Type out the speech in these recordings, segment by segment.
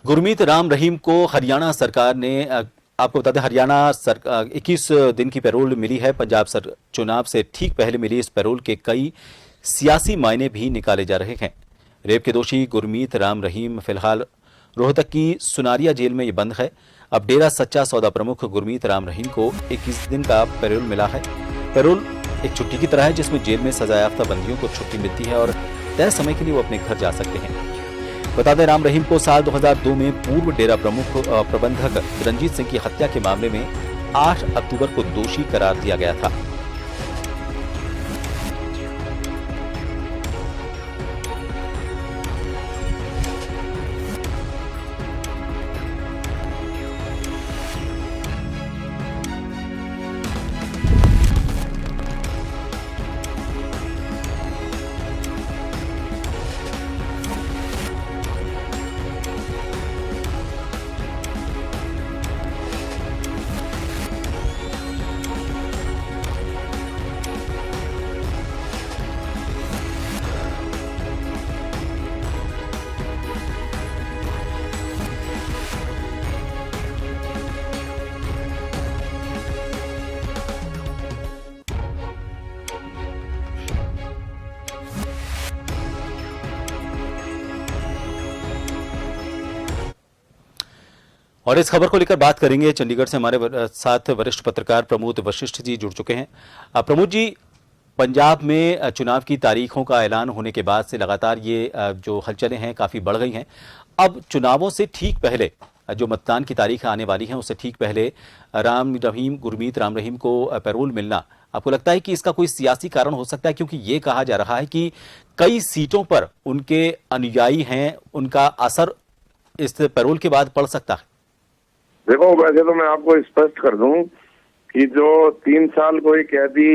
गुरमीत राम रहीम को हरियाणा सरकार ने आपको बता दें, हरियाणा सरकार 21 दिन की पैरोल मिली है। पंजाब चुनाव से ठीक पहले मिली इस पैरोल के कई सियासी मायने भी निकाले जा रहे हैं। रेप के दोषी गुरमीत राम रहीम फिलहाल रोहतक की सुनारिया जेल में ये बंद है। अब डेरा सच्चा सौदा प्रमुख गुरमीत राम रहीम को 21 दिन का पैरोल मिला है। पैरोल एक छुट्टी की तरह है जिसमें जेल में सजायाफ्ता बंदियों को छुट्टी मिलती है और तय समय के लिए वो अपने घर जा सकते हैं। बता दें, राम रहीम को साल 2002 में पूर्व डेरा प्रबंधक रंजीत सिंह की हत्या के मामले में 8 अक्टूबर को दोषी करार दिया गया था। और इस खबर को लेकर बात करेंगे। चंडीगढ़ से हमारे साथ वरिष्ठ पत्रकार प्रमोद वशिष्ठ जी जुड़ चुके हैं। प्रमोद जी, पंजाब में चुनाव की तारीखों का ऐलान होने के बाद से लगातार ये जो हलचलें हैं काफी बढ़ गई हैं। अब चुनावों से ठीक पहले जो मतदान की तारीख आने वाली है उससे ठीक पहले गुरमीत राम रहीम को पैरोल मिलना, आपको लगता है कि इसका कोई सियासी कारण हो सकता है? क्योंकि ये कहा जा रहा है कि कई सीटों पर उनके अनुयायी हैं, उनका असर इस पैरोल के बाद पड़ सकता है। देखो, वैसे तो मैं आपको स्पष्ट कर दूं कि जो 3 साल कोई कैदी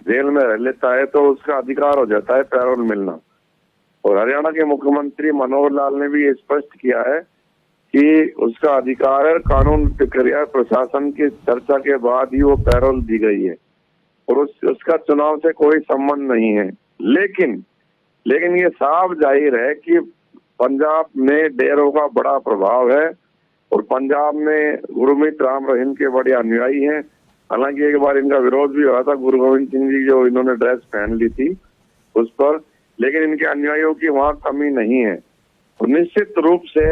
जेल में रह लेता है तो उसका अधिकार हो जाता है पैरोल मिलना। और हरियाणा के मुख्यमंत्री मनोहर लाल ने भी ये स्पष्ट किया है कि उसका अधिकार है। कानून प्रक्रिया प्रशासन की चर्चा के बाद ही वो पैरोल दी गई है और उसका चुनाव से कोई संबंध नहीं है। लेकिन ये साफ जाहिर है कि पंजाब में डेरों का बड़ा प्रभाव है और पंजाब में गुरमीत राम रहीम के बड़े अनुयायी हैं। हालांकि एक बार इनका विरोध भी हुआ था, गुरु गोविंद सिंह जी जो इन्होंने ड्रेस पहन ली थी उस पर, लेकिन इनके अनुयायियों की वहां कमी नहीं है। तो निश्चित रूप से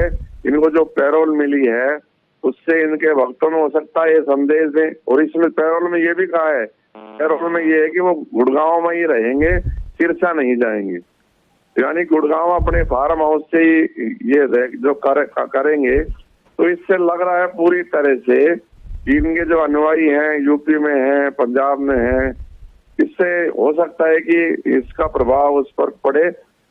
इनको जो पैरोल मिली है उससे इनके भक्तों में हो सकता है ये संदेश दें। और इसमें पैरोल में ये भी कहा है, पैरोल में ये है कि वो गुड़गांव में ही रहेंगे, सिरसा नहीं जाएंगे। यानी गुड़गांव अपने फार्म हाउस से ही ये जो करेंगे। तो इससे लग रहा है पूरी तरह से इनके जो अनुयायी हैं यूपी में हैं, पंजाब में हैं, इससे हो सकता है कि इसका प्रभाव उस पर पड़े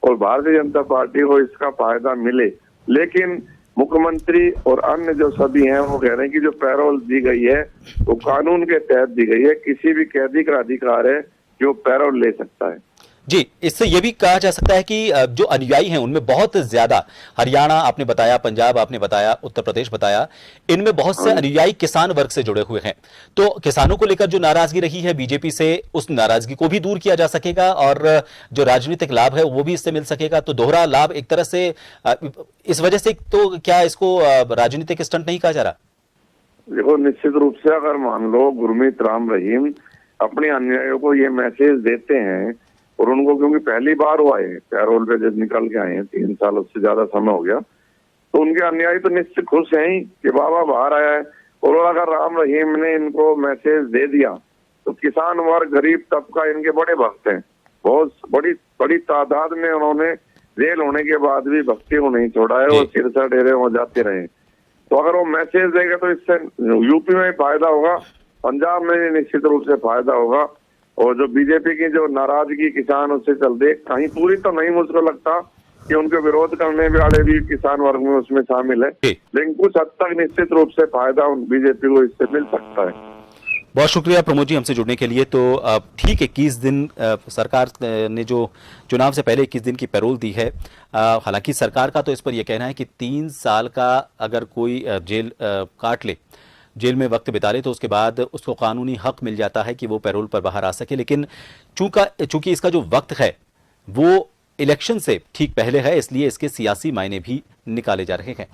और भारतीय जनता पार्टी को इसका फायदा मिले। लेकिन मुख्यमंत्री और अन्य जो सभी हैं वो कह रहे हैं कि जो पैरोल दी गई है वो कानून के तहत दी गई है। किसी भी कैदी का अधिकार है जो पैरोल ले सकता है। जी, इससे यह भी कहा जा सकता है कि जो अनुयायी हैं उनमें बहुत ज्यादा, हरियाणा आपने बताया, पंजाब आपने बताया, उत्तर प्रदेश बताया, इनमें बहुत से अनुयायी किसान वर्ग से जुड़े हुए हैं। तो किसानों को लेकर जो नाराजगी रही है बीजेपी से, उस नाराजगी को भी दूर किया जा सकेगा और जो राजनीतिक लाभ है वो भी इससे मिल सकेगा। तो दोहरा लाभ एक तरह से इस वजह से, तो क्या इसको राजनीतिक स्टंट नहीं कहा जा रहा? देखो, निश्चित रूप से अगर मान लो गुरमीत राम रहीम अपने अनुयायियों को ये मैसेज देते हैं और उनको, क्योंकि पहली बार वो आए पैरोल पे जब निकल के आए हैं, 3 साल उससे ज्यादा समय हो गया, तो उनके अनुयायी तो निश्चित खुश हैं ही कि बाबा बाहर आया है। और अगर राम रहीम ने इनको मैसेज दे दिया तो किसान वर्ग, गरीब तबका इनके बड़े भक्त हैं। बहुत बड़ी तादाद में उन्होंने जेल होने के बाद भी भक्ति को नहीं छोड़ा है और सिरसा डेरे में जाते रहे। तो अगर वो मैसेज देगा तो इससे यूपी में फायदा होगा, पंजाब में भी निश्चित रूप से फायदा होगा। और जो बीजेपी की जो नाराजगी किसान उससे चलते, कहीं पूरी तो नहीं, मुझको लगता कि उनके विरोध करने वाले भी किसान वर्ग में उसमें शामिल है, लेकिन कुछ हद तक निश्चित रूप से फायदा बीजेपी को इससे मिल सकता है। बहुत शुक्रिया प्रमोद जी हमसे जुड़ने के लिए। तो ठीक 21 दिन सरकार ने जो चुनाव से पहले 21 दिन की पैरोल दी है। हालांकि सरकार का तो इस पर यह कहना है कि 3 साल का अगर कोई जेल काट ले, जेल में वक्त बिता ले, तो उसके बाद उसको कानूनी हक मिल जाता है कि वो पैरोल पर बाहर आ सके। लेकिन चूंकि इसका जो वक्त है वो इलेक्शन से ठीक पहले है, इसलिए इसके सियासी मायने भी निकाले जा रहे हैं।